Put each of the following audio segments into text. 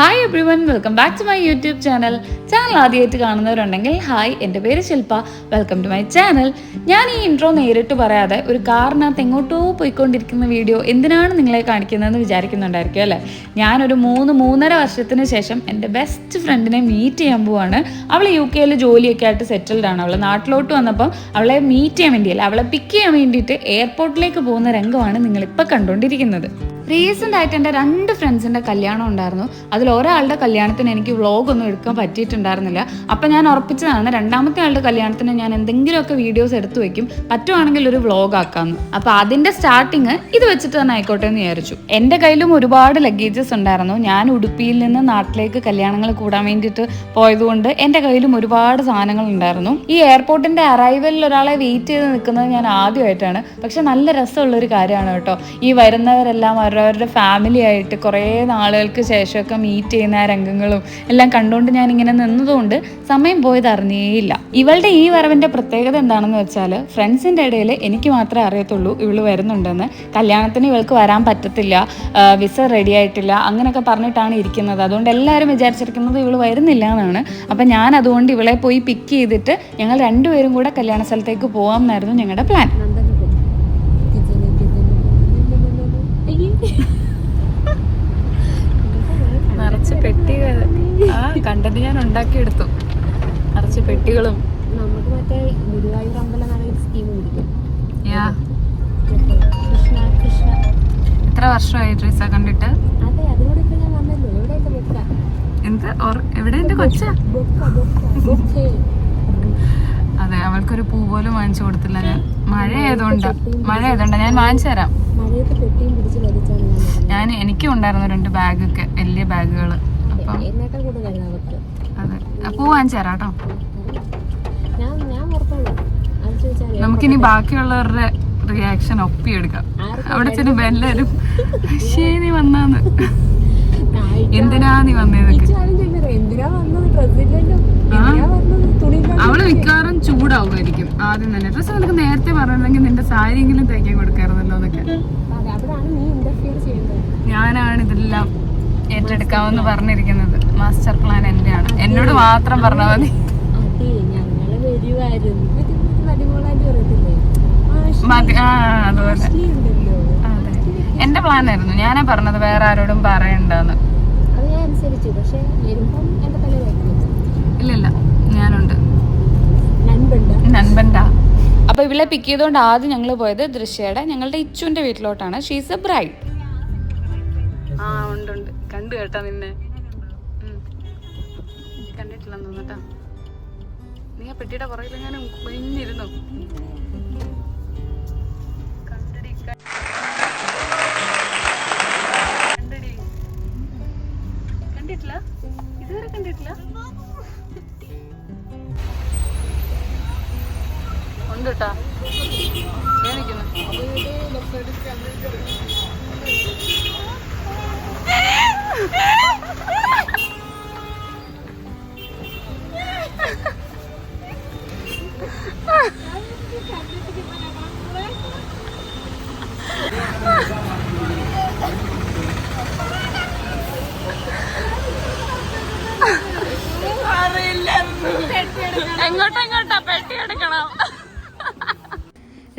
Hi everyone, welcome back to my YouTube channel. Channel ആദ്യമായിട്ട് കാണുന്നവരുണ്ടെങ്കിൽ hi, എൻ്റെ പേര് Shilpa. Welcome to my channel. ഞാൻ ഈ ഇൻട്രോ നേരിട്ട് പറയാതെ ഒരു കാറിനകത്ത് എങ്ങോട്ടോ പോയിക്കൊണ്ടിരിക്കുന്ന വീഡിയോ എന്തിനാണ് നിങ്ങളെ കാണിക്കുന്നതെന്ന് വിചാരിക്കുന്നുണ്ടായിരിക്കും അല്ലേ? ഞാനൊരു 3-3.5 വർഷത്തിന് ശേഷം എൻ്റെ ബെസ്റ്റ് ഫ്രണ്ടിനെ മീറ്റ് ചെയ്യാൻ പോവാണ്. അവൾ UK ജോലിയൊക്കെ ആയിട്ട് സെറ്റിൽഡ് ആണ്. അവൾ നാട്ടിലോട്ട് വന്നപ്പം അവളെ മീറ്റ് ചെയ്യാൻ വേണ്ടിയല്ല, അവളെ പിക്ക് ചെയ്യാൻ വേണ്ടിയിട്ട് എയർപോർട്ടിലേക്ക് പോകുന്ന രംഗമാണ് നിങ്ങളിപ്പോൾ കണ്ടുകൊണ്ടിരിക്കുന്നത്. റീസെൻ്റ് ആയിട്ട് എൻ്റെ 2 ഫ്രണ്ട്സിൻ്റെ കല്യാണം ഉണ്ടായിരുന്നു. അതിൽ ഒരാളുടെ കല്യാണത്തിന് എനിക്ക് വ്ളോഗൊന്നും എടുക്കാൻ പറ്റിയിട്ടുണ്ടായിരുന്നില്ല. അപ്പം ഞാൻ ഉറപ്പിച്ചതാണ് രണ്ടാമത്തെ ആളുടെ കല്യാണത്തിന് ഞാൻ എന്തെങ്കിലുമൊക്കെ വീഡിയോസ് എടുത്തു വയ്ക്കും, പറ്റുവാണെങ്കിൽ ഒരു വ്ളോഗ് ആക്കാമെന്ന്. അപ്പോൾ അതിൻ്റെ സ്റ്റാർട്ടിങ് ഇത് വെച്ചിട്ട് തന്നെ ആയിക്കോട്ടെ എന്ന് വിചാരിച്ചു. എൻ്റെ കയ്യിലും ഒരുപാട് ലഗേജസ് ഉണ്ടായിരുന്നു. ഞാൻ ഉടുപ്പിയിൽ നിന്ന് നാട്ടിലേക്ക് കല്യാണങ്ങൾ കൂടാൻ വേണ്ടിയിട്ട് പോയതുകൊണ്ട് എൻ്റെ കയ്യിലും ഒരുപാട് സാധനങ്ങൾ ഉണ്ടായിരുന്നു. ഈ എയർപോർട്ടിൻ്റെ അറൈവലിൽ ഒരാളെ വെയിറ്റ് ചെയ്ത് നിൽക്കുന്നത് ഞാൻ ആദ്യമായിട്ടാണ്. പക്ഷെ നല്ല രസമുള്ളൊരു കാര്യമാണ് കേട്ടോ. ഈ വരുന്നവരെല്ലാം അവരവരുടെ ഫാമിലി ആയിട്ട് കുറേ നാളുകൾക്ക് ശേഷമൊക്കെ മീറ്റ് ചെയ്യുന്ന ആ രംഗങ്ങളും എല്ലാം കണ്ടുകൊണ്ട് ഞാനിങ്ങനെ നിന്നതുകൊണ്ട് സമയം പോയത് അറിഞ്ഞേയില്ല. ഇവളുടെ ഈ വരവിൻ്റെ പ്രത്യേകത എന്താണെന്ന് വെച്ചാൽ, ഫ്രണ്ട്സിൻ്റെ ഇടയിൽ എനിക്ക് മാത്രമേ അറിയത്തുള്ളൂ ഇവള് വരുന്നുണ്ടെന്ന്. കല്യാണത്തിന് ഇവൾക്ക് വരാൻ പറ്റത്തില്ല, വിസ റെഡി ആയിട്ടില്ല, അങ്ങനെയൊക്കെ പറഞ്ഞിട്ടാണ് ഇരിക്കുന്നത്. അതുകൊണ്ട് എല്ലാവരും വിചാരിച്ചിരിക്കുന്നത് ഇവള് വരുന്നില്ല എന്നാണ്. അപ്പം ഞാൻ അതുകൊണ്ട് ഇവളെ പോയി പിക്ക് ചെയ്തിട്ട് ഞങ്ങൾ രണ്ടുപേരും കൂടെ കല്യാണ സ്ഥലത്തേക്ക് പോകാം എന്നായിരുന്നു ഞങ്ങളുടെ പ്ലാൻ. നിറച്ച് പെട്ടികൾ കണ്ടത് ഞാൻ ഉണ്ടാക്കിയെടുത്തു. നിറച്ച് പെട്ടികളും. നമുക്ക് മറ്റേ ഗുരുവായൂർ അമ്പലം സ്കീം പിടിക്കും. എത്ര വർഷമായി ട്രീസ കണ്ടിട്ട്? അതെ, അതിലൂടെ ഇപ്പൊ ഞാൻ വന്നല്ലോ. എവിടെയൊക്കെ വെക്കാം? എന്ത് എവിടെ എന്റെ കൊച്ച? അതെ, അവൾക്കൊരു പൂ പോലും വാങ്ങിച്ചു കൊടുത്തില്ല ഞാൻ. മഴ ആയതുകൊണ്ട് ഞാൻ വാങ്ങിച്ചു തരാം. എനിക്കും ഉണ്ടായിരുന്നു 2 ബാഗൊക്കെ, വലിയ ബാഗുകൾ. അപ്പം അതെ, പൂ വാങ്ങിച്ചു തരാം കേട്ടോ. നമുക്കിനി ബാക്കിയുള്ളവരുടെ റിയാക്ഷൻ ഒപ്പിയെടുക്കാം. അവിടെ ചെന്ന് എല്ലാവരും ശരി വന്നാന്ന്, എന്തിനാ നീ വന്നേന്നൊക്കെ. അവള് മിക്കവാറും ചൂടാവുമായിരിക്കും ആദ്യം തന്നെ. ഡ്രസ്സ് നിനക്ക് നേരത്തെ പറഞ്ഞിട്ടുണ്ടെങ്കിൽ നിന്റെ സാരിയെങ്കിലും തയ്ക്കാൻ കൊടുക്കാറുണ്ടല്ലോ എന്നൊക്കെ. ഞാനാണ് ഇതെല്ലാം ഏറ്റെടുക്കാമെന്ന് പറഞ്ഞിരിക്കുന്നത്. മാസ്റ്റർ പ്ലാൻ എന്റെയാണ്. എന്നോട് മാത്രം പറഞ്ഞാൽ മതി. അതുപോലെ അതെ, എന്റെ പ്ലാൻ ആയിരുന്നു. ഞാനാ പറഞ്ഞത് വേറെ ആരോടും പറയണ്ടെന്ന്. ഇല്ലില്ല, ഞാനുണ്ട്. നൻപണ്ടാ. അപ്പൊ ഇവളെ പിക്ക് ചെയ്തുകൊണ്ട് ആദ്യം ഞങ്ങൾ പോയത് ദൃശ്യയുടെ, ഞങ്ങളുടെ ഇച്ചുവിന്റെ വീട്ടിലോട്ടാണ്. She's a bride. ഉണ്ട് കണ്ടു കേട്ടാ നിന്നെ. കണ്ടിട്ടില്ലെന്ന് തോന്നട്ടാ. നീ ആ പെട്ടിയുടെ പുറകിൽ ഞാൻ കുഞ്ഞിരുന്നു. കണ്ടിട്ടില്ല, ഇതുവരെ കണ്ടിട്ടില്ല. ഉണ്ട് കേട്ടാ, ഏണിക്കുന്നു. എങ്ങോട്ടാ പെട്ടി എടുക്കണം.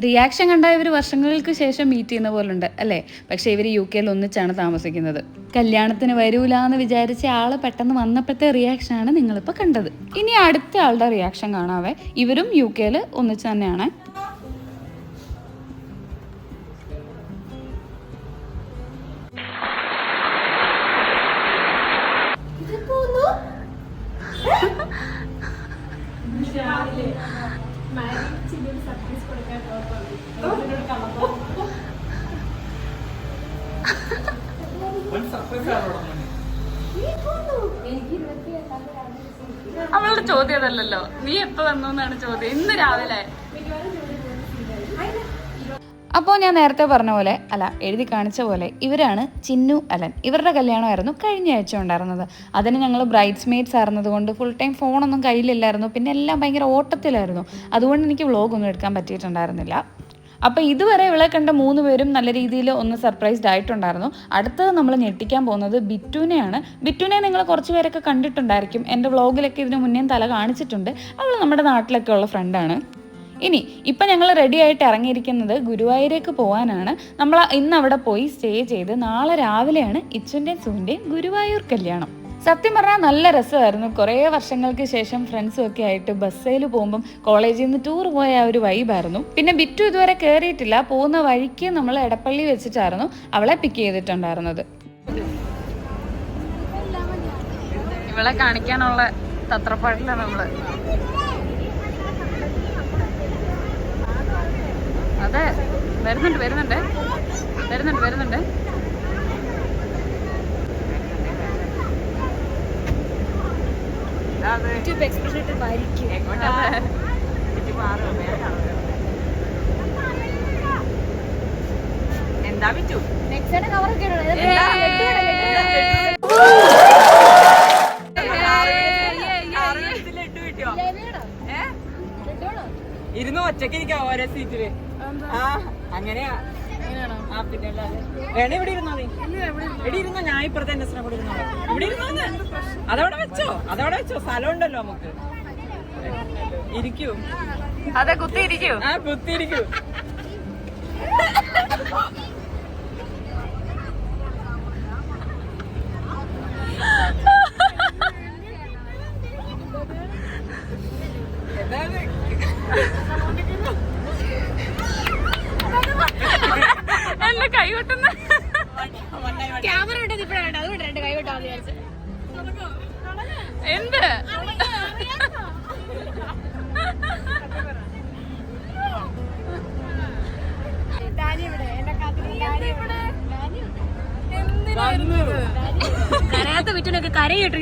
റിയാക്ഷൻ കണ്ട ഇവർ വർഷങ്ങൾക്ക് ശേഷം മീറ്റ് ചെയ്യുന്ന പോലുണ്ട് അല്ലേ? പക്ഷേ ഇവർ UK ഒന്നിച്ചാണ് താമസിക്കുന്നത്. കല്യാണത്തിന് വരൂല എന്ന് വിചാരിച്ച ആള് പെട്ടെന്ന് വന്നപ്പോഴത്തെ റിയാക്ഷനാണ് നിങ്ങളിപ്പോൾ കണ്ടത്. ഇനി അടുത്ത ആളുടെ റിയാക്ഷൻ കാണാവേ. ഇവരും UK ഒന്നിച്ച് തന്നെയാണ്. അവളുടെ ചോദ്യം അതല്ലല്ലോ, നീ എപ്പോ വന്നു എന്നാണ് ചോദ്യം. ഇന്ന് രാവിലെ. അപ്പോൾ ഞാൻ നേരത്തെ പറഞ്ഞ പോലെ, അല്ല എഴുതി കാണിച്ച പോലെ, ഇവരാണ് ചിന്നു അലൻ. ഇവരുടെ കല്യാണമായിരുന്നു കഴിഞ്ഞ ആഴ്ച ഉണ്ടായിരുന്നത്. അതിന് ഞങ്ങൾ ബ്രൈഡ്സ് മെയ്ഡ്സ് ആയിരുന്നത് കൊണ്ട് ഫുൾ ടൈം ഫോണൊന്നും കയ്യിലില്ലായിരുന്നു. പിന്നെ എല്ലാം ഭയങ്കര ഓട്ടത്തിലായിരുന്നു. അതുകൊണ്ട് എനിക്ക് വ്ളോഗൊന്നും എടുക്കാൻ പറ്റിയിട്ടുണ്ടായിരുന്നില്ല. അപ്പോൾ ഇതുവരെ ഇവളെ കണ്ട 3 പേരും നല്ല രീതിയിൽ ഒന്ന് സർപ്രൈസ്ഡ് ആയിട്ടുണ്ടായിരുന്നു. അടുത്തത് നമ്മൾ ഞെട്ടിക്കാൻ പോകുന്നത് ബിറ്റുനെയാണ്. ബിറ്റുനെ നിങ്ങൾ കുറച്ച് പേരൊക്കെ കണ്ടിട്ടുണ്ടായിരിക്കും, എൻ്റെ വ്ളോഗിലൊക്കെ ഇതിന് മുന്നേ തല കാണിച്ചിട്ടുണ്ട്. അവൾ നമ്മുടെ നാട്ടിലൊക്കെ ഉള്ള ഫ്രണ്ടാണ്. ഇപ്പം ഞങ്ങൾ റെഡി ആയിട്ട് ഇറങ്ങിയിരിക്കുന്നത് ഗുരുവായൂരേക്ക് പോകാനാണ്. നമ്മൾ ഇന്ന് അവിടെ പോയി സ്റ്റേ ചെയ്ത് നാളെ രാവിലെയാണ് ഇച്ചുൻ്റെയും സുവിൻ്റെയും ഗുരുവായൂർ കല്യാണം. സത്യം പറഞ്ഞാൽ നല്ല രസമായിരുന്നു. കുറേ വർഷങ്ങൾക്ക് ശേഷം ഫ്രണ്ട്സും ഒക്കെ ആയിട്ട് ബസ്സിൽ പോകുമ്പം കോളേജിൽ നിന്ന് ടൂർ പോയ ഒരു വൈബായിരുന്നു. പിന്നെ ബിറ്റു ഇതുവരെ കയറിയിട്ടില്ല. പോകുന്ന വഴിക്ക് നമ്മൾ എടപ്പള്ളി വെച്ചിട്ടായിരുന്നു അവളെ പിക്ക് ചെയ്തിട്ടുണ്ടായിരുന്നത്. ഇവളെ കാണിക്കാനുള്ള തത്രപ്പാടിലാണ് നമ്മള്. അതെ, വരുന്നുണ്ട് വരുന്നുണ്ട് വരുന്നുണ്ട് വരുന്നുണ്ട്. എന്താ വിറ്റു ഇരുന്ന് ഒറ്റക്ക് ഇരിക്കാം ഓരോ സീറ്റില്. ആ അങ്ങനെയാ. ആ പിന്നെ വേണേ ഇവിടെ ഇരുന്നോ, നീ ഇവിടെ ഇരുന്നോ, ഞാൻ ഇപ്പുറത്തെ എന്റെ കൂടെ ഇരുന്നോ. ഇവിടെ ഇരുന്നോ, അതവിടെ വെച്ചോ സ്ഥലം ഉണ്ടല്ലോ നമുക്ക്. ഇരിക്കൂ. അതെ, കുത്തിയിരിക്കൂ. ആ കുത്തിയിരിക്കൂ. എന്നെ കൈകൊട്ടുന്ന ക്യാമറ ഉണ്ടത് ഇപ്പഴാണ്, അതുകൊണ്ട് 2 കൈ വിട്ടാന്ന് വിചാരിച്ചു. എന്ത് കരയാത്ത വിറ്റുനൊക്കെ കരയിട്ടു.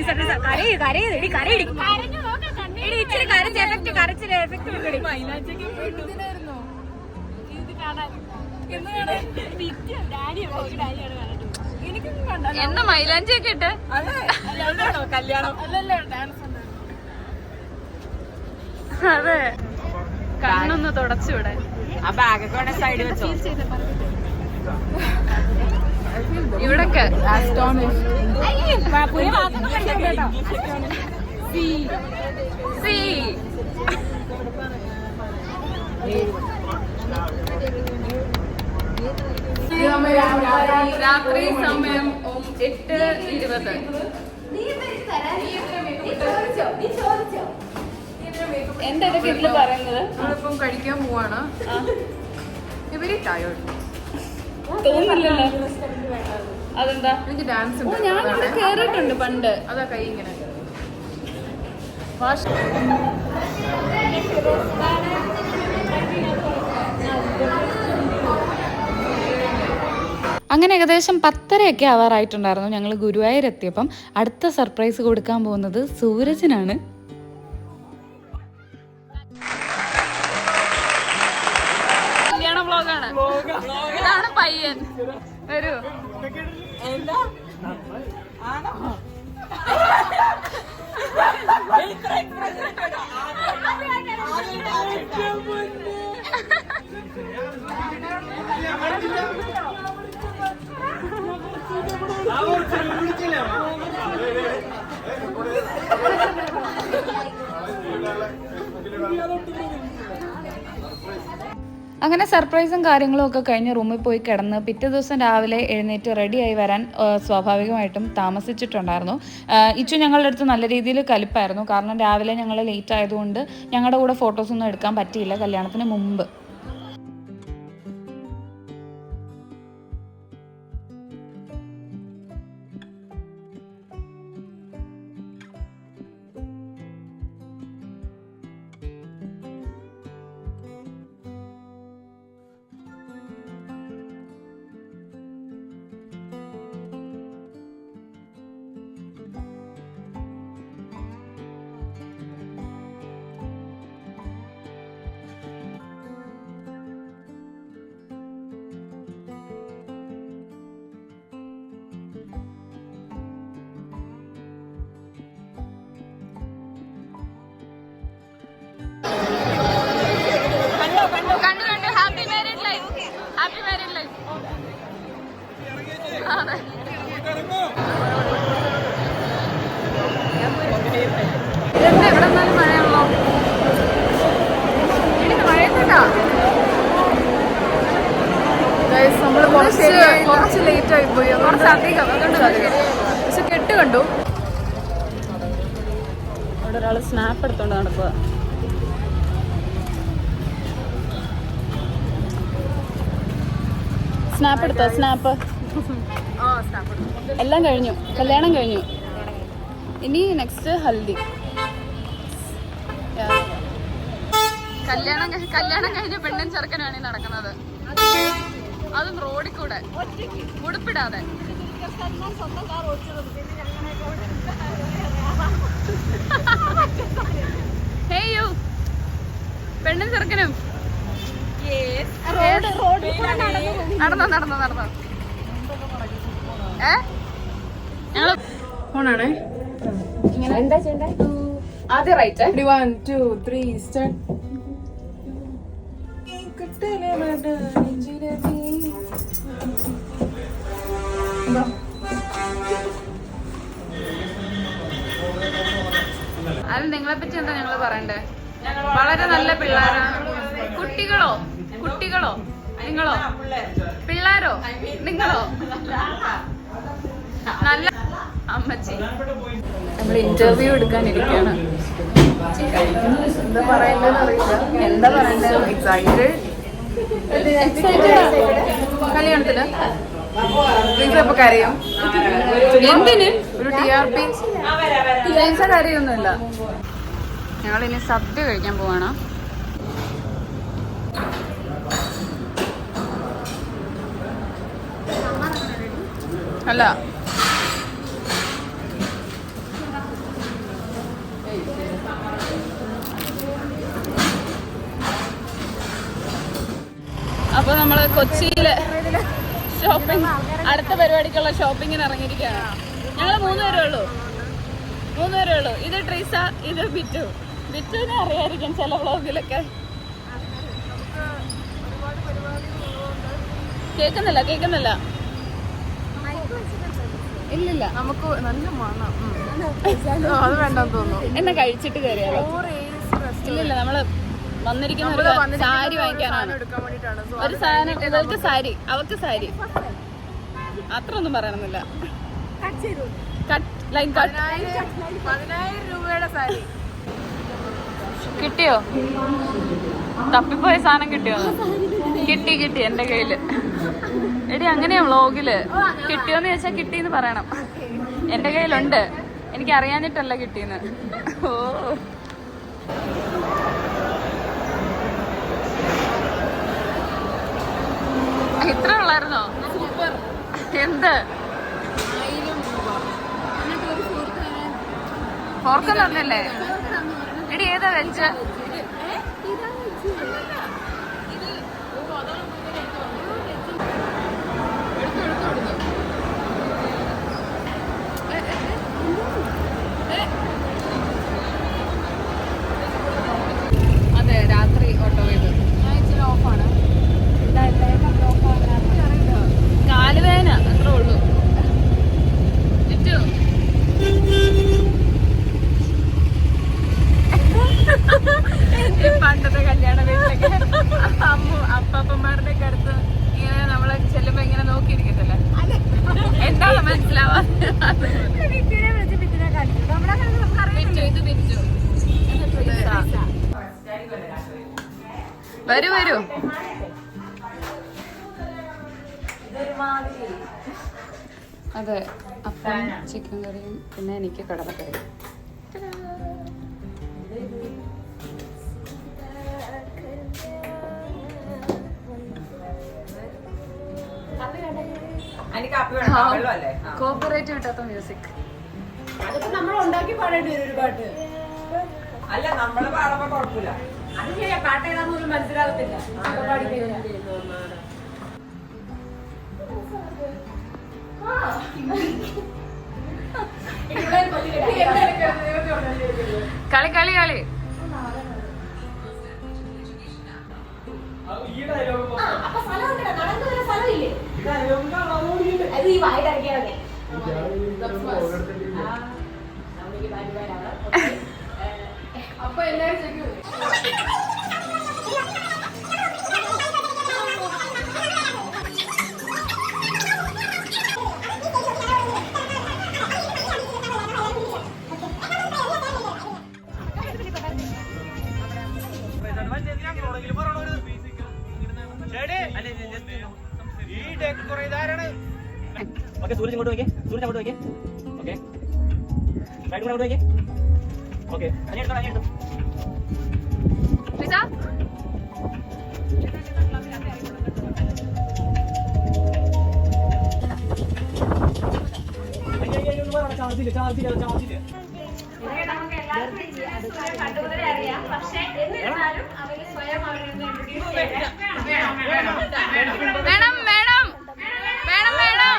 എന്താ മൈലാഞ്ചി ഒക്കെ ഇട്ട് കല്യാണം. അതെ, കണ്ണൊന്ന് തുടച്ചൂടെ. ആ ബാഗൊക്കെ വേണേ സൈഡ് വെച്ചോ. ഇവിടൊക്കെ രാത്രി സമയം 8:20. എന്താ ഇതൊക്കെ ഇതില് പറയുന്നത്? നമ്മളിപ്പം കഴിക്കാൻ പോവാണ്. വെരി ടയേർഡ് തോന്നില്ലല്ലോ. അതെന്താ? എനിക്ക് ഡാൻസ് ഞാൻ ഇവിടെ കേറിയിട്ടുണ്ട് പണ്ട്. അതാ കൈ ഇങ്ങനെ. അങ്ങനെ ഏകദേശം 10:30 ആവാറായിട്ടുണ്ടായിരുന്നു ഞങ്ങൾ ഗുരുവായൂർ എത്തിയപ്പം. അടുത്ത സർപ്രൈസ് കൊടുക്കാൻ പോകുന്നത് സൂരജിനാണ്. കല്യാണ വ്ലോഗാണ്. ഇതാണ് പയ്യൻ. വരൂ. എന്താ ആണോ? അങ്ങനെ സർപ്രൈസും കാര്യങ്ങളും ഒക്കെ കഴിഞ്ഞ് റൂമിൽ പോയി കിടന്ന് പിറ്റേ ദിവസം രാവിലെ എഴുന്നേറ്റ് റെഡിയായി വരാൻ സ്വാഭാവികമായിട്ടും താമസിച്ചിട്ടുണ്ടായിരുന്നു. ഇച്ചു ഞങ്ങളുടെ അടുത്ത് നല്ല രീതിയിൽ കലിപ്പായിരുന്നു. കാരണം രാവിലെ ഞങ്ങൾ ലേറ്റ് ആയതുകൊണ്ട് ഞങ്ങളുടെ കൂടെ ഫോട്ടോസൊന്നും എടുക്കാൻ പറ്റിയില്ല കല്യാണത്തിന് മുമ്പ്. ഇതെന്താ ഇവിടെ നിന്നാലും മഴയാണല്ലോ. മഴയൊന്നുമില്ല. നമ്മള് കുറച്ച് ലേറ്റ് ആയി പോയി, കുറച്ച് അധികം, അതുകൊണ്ട് അധികം. പക്ഷെ കെട്ട് കണ്ടു. അവിടെ ഒരാൾ സ്നാപ്പ് എടുത്തോണ്ട് നടക്കുക. സ്നാപ്പ് എടുത്തോ? സ്നാപ്പ് എല്ലാം കഴിഞ്ഞു, കല്യാണം കഴിഞ്ഞു. ഇനി നെക്സ്റ്റ് ഹൽദി. കല്യാണം കഴിഞ്ഞ പെണ്ണും ചെറുക്കനാണ് ഈ നടക്കുന്നത്. അതും റോഡിൽ കൂടെ ഉടുപ്പിടാതെ. ഹേയ് പെണ്ണും ചെറുക്കനും നടന്നോ. ഞങ്ങള് ഫോണാണേ. എന്താ ചെയ്യണ്ടേ? ആദ്യം റൈറ്റ്. 1 2 3 സ്റ്റാർട്ട്. അത് നിങ്ങളെ പറ്റി എന്താ ഞങ്ങള് പറയണ്ടേ? വളരെ നല്ല പിള്ളേരാണ്. കുട്ടികളോ നിങ്ങളോ? പിള്ളേരോ നിങ്ങളോ? നല്ല അമ്മച്ചി. നമ്മൾ ഇന്റർവ്യൂ എടുക്കാനിരിക്കുകയാണ്. എന്താ പറയണ്ടെന്ന് അറിയില്ല. എന്താ പറയണ്ടേ? എക്സൈറ്റഡ്. കല്യാണത്തിന് ഇപ്പൊ കരയും. എന്തിന്? ഒരു TRP. കാര്യമൊന്നുമില്ല. ഞങ്ങളിനി സദ്യ കഴിക്കാൻ പോവാണ്. അല്ല അപ്പൊ നമ്മള് കൊച്ചിയില് ഷോപ്പിംഗ്, അടുത്ത പരിപാടിക്കുള്ള ഷോപ്പിങ്ങിന് ഇറങ്ങിയിരിക്കുകയാണ്. ഞങ്ങള് 3 പേരേ ഉള്ളൂ. ഇത് ട്രീസ, ഇത് ബിറ്റുവിനെ അറിയായിരിക്കും ചില വ്ളോഗിലൊക്കെ. കേക്കുന്നില്ല. ഇല്ലില്ല. നമുക്ക് നല്ല മണം. അത് വേണ്ടെന്ന് തോന്നുന്നു. എന്നെ കഴിച്ചിട്ട് കയറിയാലോ? ഇല്ലില്ല, നമ്മള് വന്നിരിക്കുന്ന ഒരു സാരി വാങ്ങിക്കാനാണ്. ഒരു സാധനം, ഇവൾക്ക് സാരി, അവൾക്ക് സാരി. അത്ര ഒന്നും പറയണമെന്നില്ല. Line cut. 10,000 രൂപയുടെ സാരി കിട്ടിയോ? തപ്പിപ്പോയ സാധനം കിട്ടിയോ? കിട്ടി എന്റെ കയ്യില്. എടി അങ്ങനെയാ വ്ളോഗില്. കിട്ടിയോന്ന് ചോദിച്ചാൽ കിട്ടിന്ന് പറയണം. എന്റെ കയ്യിലുണ്ട്, എനിക്ക് അറിയാഞ്ഞിട്ടല്ല കിട്ടിയെന്ന്. ഓ ഇത്ര ഉള്ളായിരുന്നോ? എന്ത് ഫോർക്ക് തന്നല്ലേ? എടി ഏതാ വെച്ച്? അതെ, രാത്രി ഓട്ടോ ചെയ്ത്. ഞാൻ ഇച്ചിരി ഓഫാണ്. കാലുവേദന അത്രേ ഉള്ളൂ. പണ്ടത്തെ കല്യാണ വീട്ടിലൊക്കെ അപ്പന്മാരുടെ ഒക്കെ അടുത്ത് ഇങ്ങനെ നമ്മളെ ചെല്ലുമ്പോ ഇങ്ങനെ നോക്കിയിരിക്കത്തില്ല. എന്താണ് മനസ്സിലാവാ? ഇത് പിരിച്ചു. വരൂ. അതെ, അപ്പം ചിക്കൻ കറിയും പിന്നെ എനിക്ക് കടലക്കറിയും. കോപ്പറേറ്റ് കിട്ടാത്ത മ്യൂസിക്. അതിപ്പോ നമ്മൾ ഉണ്ടാക്കി പാടേണ്ടി വരും ഒരു പാട്ട്. അല്ല, നമ്മള് പാടുമ്പോ കുഴപ്പമില്ല. അത് ശരിയാ, പാട്ട് ഏതാന്ന് പോലും മനസ്സിലാകത്തില്ല. പാടി കളി അപ്പൊ സ്ഥലമുണ്ടോ? നടന്നു വരാൻ സ്ഥലമില്ലേ? അത് അപ്പൊ എല്ലാരും ഓക്കെ, സൂരജ് ഇങ്ങോട്ട് നോക്കിയേ, സൂരജ് അങ്ങോട്ട് നോക്കിയേ. ഓക്കെ, റൈറ്റ് അങ്ങോട്ട് നോക്കിയേ. ഓക്കെ, അനിയെടുത്തോ, അനിയെടുത്തോ. ചാർജില്ല, ചാർജില്ല, ചാർജില്ല. വേണം വേണം വേണം വേണം.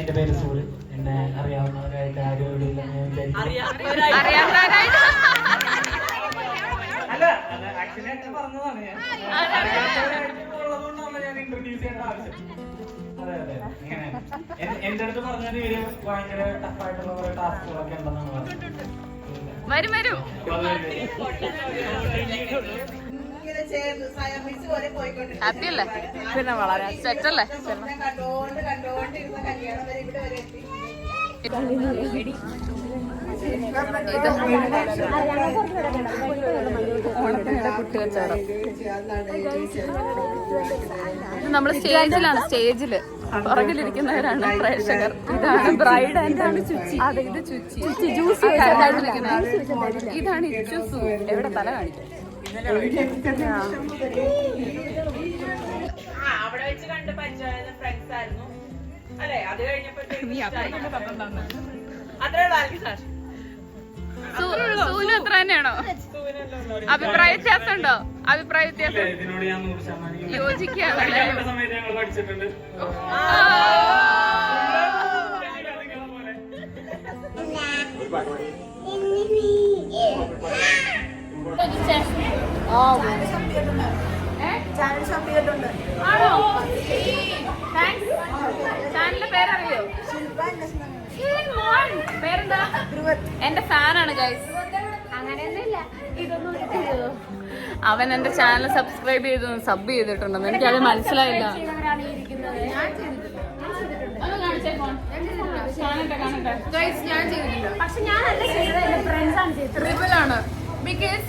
എന്റെ പേര് സൂരജ്. എന്നെ അറിയാവുന്നവരായിട്ട് ആരും ഇവിടെ ഇല്ല. അറിയാവുന്നവരായിട്ട് അല്ല, ആക്ച്വലി പറഞ്ഞതാണ് ഞാൻ. ഉള്ളതുകൊണ്ടാണ് ഞാൻ ഇൻട്രൊഡ്യൂസ് ചെയ്യേണ്ട ആവശ്യം. അതെ അതെ, ഇങ്ങനെ എന്റെ അടുത്ത് പറഞ്ഞത് ഇവര് ഭയങ്കര ടഫായിട്ടുള്ള കുറെ ടാസ്കുകളൊക്കെ ഉണ്ടെന്നാണ് പറഞ്ഞത്. വരും വരും. ഹാപ്പി അല്ലേ? പിന്നെ വളരെ സെറ്റ് അല്ലേ? ഓണത്തിനുള്ള കുട്ടികച്ചവടം. നമ്മള് സ്റ്റേജിലാണ്, സ്റ്റേജില് പുറകിലിരിക്കുന്നവരാണ് പ്രേക്ഷകർ. ഇതാണ് ബ്രൈഡ് ആൻഡ് ചുച്ചി. അതെ, ഇത് ചുച്ചി. ഇതാണ് ഇച്ചുസു. എവിടെ തല കാണിക്കും? അവിടെ വെച്ച് കണ്ട് പരിചയമായിരുന്ന ഫ്രണ്ട്സ് ആയിരുന്നു അല്ലെ. അത് കഴിഞ്ഞപ്പോഴത്തേക്കും അത്രേ ഉള്ളൂ സാർ. സൂനു അത്ര തന്നെയാണോ? അഭിപ്രായ വ്യത്യാസം ഉണ്ടോ? അഭിപ്രായ വ്യത്യാസം ഇതിനോട് ഞാൻ 100% യോജിക്കുകയാണല്ലേ? സമയത്ത് ഞങ്ങൾ പഠിച്ചിട്ടുണ്ട്. ചാനലിന്റെ പേരറിയോ? പേരെന്താ? എന്റെ ഫാനാണ് ഗൈസ്. അങ്ങനെയൊന്നുമില്ല. ഇതൊന്നും അവൻ എന്റെ ചാനൽ സബ്സ്ക്രൈബ് ചെയ്ത് സബ് ചെയ്തിട്ടുണ്ടെന്ന് എനിക്കത് മനസ്സിലായില്ല. ഞാൻ ചെയ്തിട്ടില്ല. പക്ഷെ ഞാനല്ല ചെയ്തത്, എന്റെ ഫ്രണ്ട്സാണ് ചെയ്തത്. ട്രിപ്പിളാണ്. ബിക്കോസ്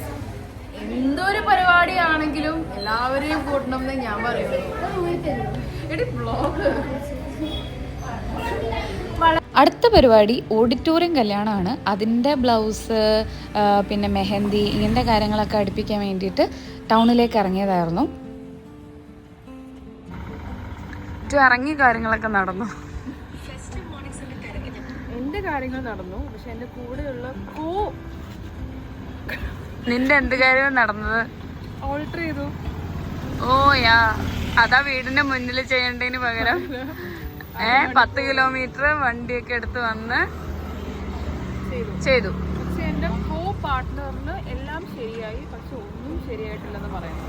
എന്തൊരു പരിപാടിയാണെങ്കിലും എല്ലാവരെയും കൂട്ടണമെന്ന് ഞാൻ പറയുന്നു. എടി ബ്ലോഗ്. അടുത്ത പരിപാടി ഓഡിറ്റോറിയം കല്യാണമാണ്. അതിൻ്റെ ബ്ലൗസ്, പിന്നെ മെഹന്തി, ഇങ്ങനത്തെ കാര്യങ്ങളൊക്കെ അടുപ്പിക്കാൻ വേണ്ടിയിട്ട് ടൗണിലേക്ക് ഇറങ്ങിയതായിരുന്നു. ഇറങ്ങി കാര്യങ്ങളൊക്കെ നടന്നു. എന്റെ കാര്യങ്ങൾ നടന്നു, പക്ഷെ എന്റെ കൂടെയുള്ള നിന്റെ എന്ത് കാര്യമാണ് നടന്നത്? ഓൾട്ടർ ചെയ്തു. ഓ യാ, അതാ വീടിന്റെ മുന്നിൽ ചെയ്യേണ്ടതിന് പകരം 10 കിലോമീറ്റർ വണ്ടിയൊക്കെ എടുത്ത് വന്ന് ചെയ്തു. പക്ഷെ എന്റെ കോ പാർട്ട്ണറിന് എല്ലാം ശരിയായി, പക്ഷെ ഒന്നും ശരിയായിട്ടില്ലെന്ന് പറയുന്നു.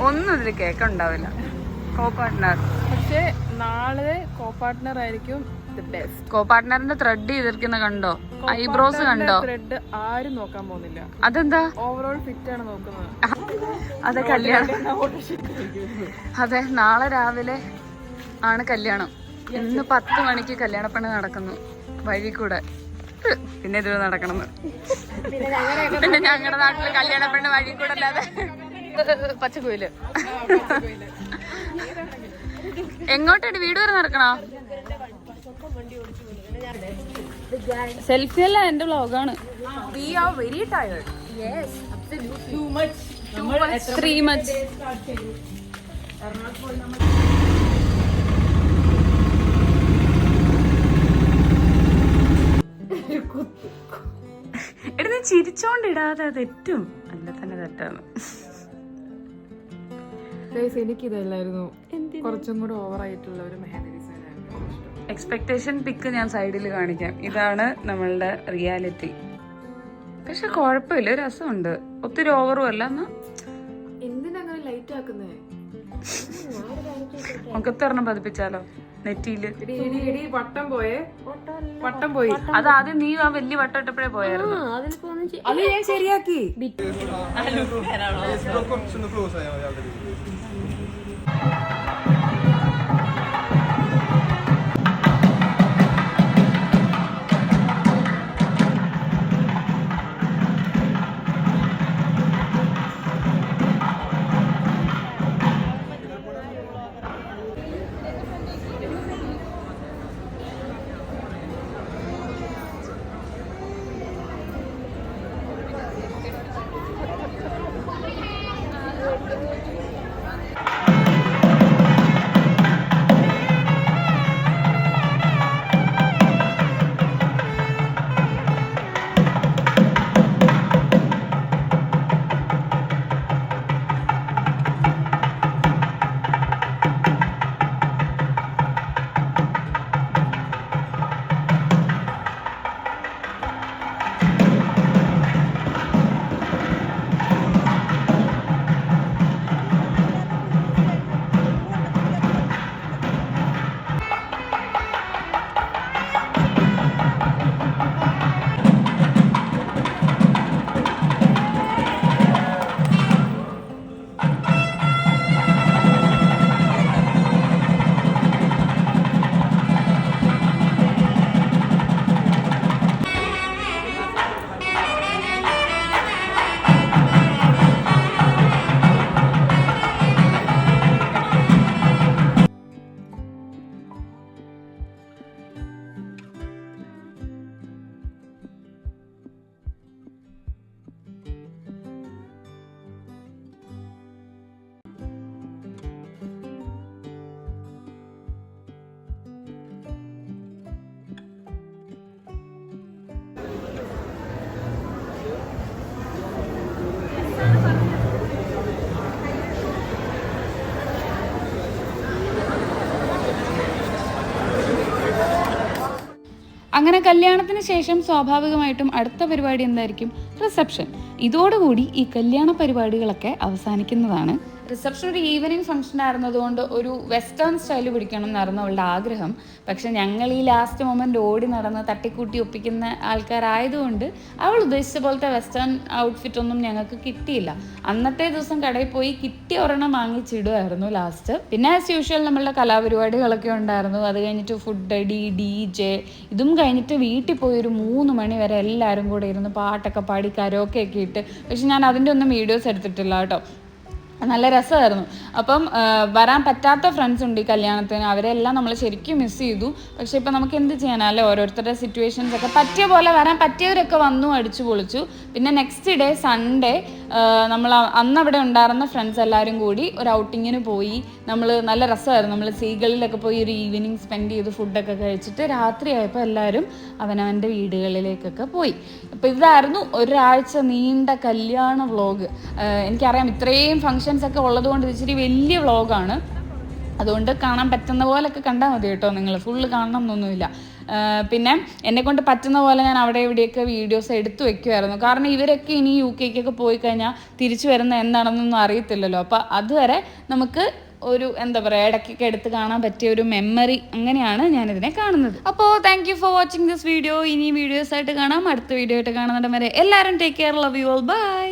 ഒന്നും ഇതിൽ കേൾക്കുണ്ടാവില്ല. കോ പാർട്ട്ണർ, പക്ഷെ നാളെ കോ പാർട്ട്ണർ ആയിരിക്കും കോ പാർട്ട്ണറിന്റെ ത്രെഡ് ചെയ്തിരിക്കുന്ന കണ്ടോ? ഐബ്രോസ് കണ്ടോ? ത്രെഡ് ആരും നോക്കാൻ പോകുന്നില്ല. അതെന്താ? ഓവറോൾ ഫിറ്റ് ആണ് നോക്കുന്നത്. അതെ, കല്യാണം. അതെ, നാളെ രാവിലെ ആണ് കല്യാണം. ഇന്ന് 10 മണിക്ക് കല്യാണപ്പണി നടക്കുന്നു വഴി കൂടെ. പിന്നെ ഇത് നടക്കണം. പിന്നെ ഞങ്ങളുടെ നാട്ടില് കല്യാണപ്പെണ്ണ് വഴി കൂടെ അല്ലാതെ പച്ചക്കോയില്. എങ്ങോട്ടാണ് വീട് വരെ നടക്കണോ? സെൽഫി അല്ല, എന്റെ വ്ലോഗാണ്. We are very tired. Yes, absolutely. Too much. Three much. എടാ, നീ ചിരിച്ചോണ്ടിടാതെ തെറ്റും. അല്ല തന്നെ തെറ്റാണ്. എനിക്കിതല്ലായിരുന്നു, കുറച്ചും കൂടെ ഓവർ ആയിട്ടുള്ള ഒരു മെഹന്തി ഡിസൈൻ ആയിരുന്നു. എക്സ്പെക്ടേഷൻ പിക്ക് ഞാൻ സൈഡിൽ കാണിക്കാം. ഇതാണ് നമ്മളുടെ റിയാലിറ്റി. പക്ഷെ കുഴപ്പമില്ല, രസമുണ്ട്. ഒത്തിരി ഓവറും അല്ല. എന്നാ എന്തിനങ്ങനെ ലൈറ്റ് ആക്കുന്നേ? മുഖത്തൊരെണ്ണം പതിപ്പിച്ചാലോ നെറ്റിയില്? വട്ടം പോയി. അത് ആദ്യം നീ ആ വലിയ വട്ടം ഇട്ടപ്പോഴേ പോയായിരുന്നു. അത് ഞാൻ ശരിയാക്കി. അങ്ങനെ കല്യാണത്തിന് ശേഷം സ്വാഭാവികമായിട്ടും അടുത്ത പരിപാടി എന്തായിരിക്കും? റിസപ്ഷൻ. ഇതോടുകൂടി ഈ കല്യാണ പരിപാടികളൊക്കെ അവസാനിക്കുന്നതാണ്. റിസപ്ഷൻ ഒരു ഈവനിങ് ഫംഗ്ഷൻ ആയിരുന്നതുകൊണ്ട് ഒരു വെസ്റ്റേൺ സ്റ്റൈൽ പിടിക്കണം എന്നായിരുന്നു അവളുടെ ആഗ്രഹം. പക്ഷെ ഞങ്ങൾ ഈ ലാസ്റ്റ് മൊമെന്റ് ഓടി നടന്ന് തട്ടിക്കൂട്ടി ഒപ്പിക്കുന്ന ആൾക്കാരായതുകൊണ്ട് അവൾ ഉദ്ദേശിച്ച പോലത്തെ വെസ്റ്റേൺ ഔട്ട്ഫിറ്റ് ഒന്നും ഞങ്ങൾക്ക് കിട്ടിയില്ല. അന്നത്തെ ദിവസം കടയിൽ പോയി കിട്ടിയ ഒരെണ്ണം വാങ്ങിച്ചിടുമായിരുന്നു ലാസ്റ്റ്. പിന്നെ ആസ് യൂഷ്വൽ നമ്മളുടെ കലാപരിപാടികളൊക്കെ ഉണ്ടായിരുന്നു. അത് കഴിഞ്ഞിട്ട് ഫുഡ് അടി, DJ, ഇതും കഴിഞ്ഞിട്ട് വീട്ടിൽ പോയി ഒരു 3 മണി വരെ എല്ലാവരും കൂടെ ഇരുന്ന് പാട്ടൊക്കെ പാടി കരോക്കെ ഒക്കെ ഇട്ട്. പക്ഷെ ഞാൻ അതിൻ്റെ ഒന്നും വീഡിയോസ് എടുത്തിട്ടില്ല കേട്ടോ. നല്ല രസമായിരുന്നു. അപ്പം വരാൻ പറ്റാത്ത ഫ്രണ്ട്സ് ഉണ്ട് ഈ കല്യാണത്തിന്, അവരെല്ലാം നമ്മൾ ശരിക്കും മിസ് ചെയ്തു. പക്ഷെ ഇപ്പം നമുക്ക് എന്ത് ചെയ്യാനല്ലേ, ഓരോരുത്തരുടെ സിറ്റുവേഷൻസ് ഒക്കെ പറ്റിയ പോലെ വരാൻ പറ്റിയവരൊക്കെ വന്നു, അടിച്ചു പൊളിച്ചു. പിന്നെ നെക്സ്റ്റ് ഡേ സൺഡേ നമ്മൾ അന്ന് അവിടെ ഉണ്ടായിരുന്ന ഫ്രണ്ട്സ് എല്ലാവരും കൂടി ഒരു ഔട്ടിങ്ങിന് പോയി. നമ്മൾ നല്ല രസമായിരുന്നു. നമ്മൾ സീകളിലൊക്കെ പോയി ഒരു ഈവനിങ് സ്പെൻഡ് ചെയ്ത് ഫുഡൊക്കെ കഴിച്ചിട്ട് രാത്രിയായപ്പോൾ എല്ലാവരും അവനവൻ്റെ വീടുകളിലേക്കൊക്കെ പോയി. അപ്പോൾ ഇതായിരുന്നു ഒരാഴ്ച നീണ്ട കല്യാണ വ്ളോഗ്. എനിക്കറിയാം ഇത്രയും ഫംഗ്ഷൻസ് ഒക്കെ ഉള്ളതുകൊണ്ട് ഇച്ചിരി വലിയ വ്ളോഗാണ്. അതുകൊണ്ട് കാണാൻ പറ്റുന്ന പോലൊക്കെ കണ്ടാൽ മതി കേട്ടോ, നിങ്ങൾ ഫുള്ള് കാണണം എന്നൊന്നുമില്ല. പിന്നെ എന്നെക്കൊണ്ട് പറ്റുന്ന പോലെ ഞാൻ അവിടെ ഇവിടെയൊക്കെ വീഡിയോസ് എടുത്തു വെക്കുമായിരുന്നു. കാരണം ഇവരൊക്കെ ഇനി UK പോയി കഴിഞ്ഞാൽ തിരിച്ചു വരുന്ന എന്താണെന്നൊന്നും അറിയത്തില്ലല്ലോ. അപ്പോൾ അതുവരെ നമുക്ക് ഒരു എന്താ പറയുക, ഇടയ്ക്കൊക്കെ എടുത്ത് കാണാൻ പറ്റിയ ഒരു മെമ്മറി, അങ്ങനെയാണ് ഞാനിതിനെ കാണുന്നത്. അപ്പോൾ thank you for watching this video. ഇനി വീഡിയോസ് ആയിട്ട് കാണാം. അടുത്ത വീഡിയോ ആയിട്ട് കാണുന്നിടം വരെ എല്ലാവരും take care, love you all, by.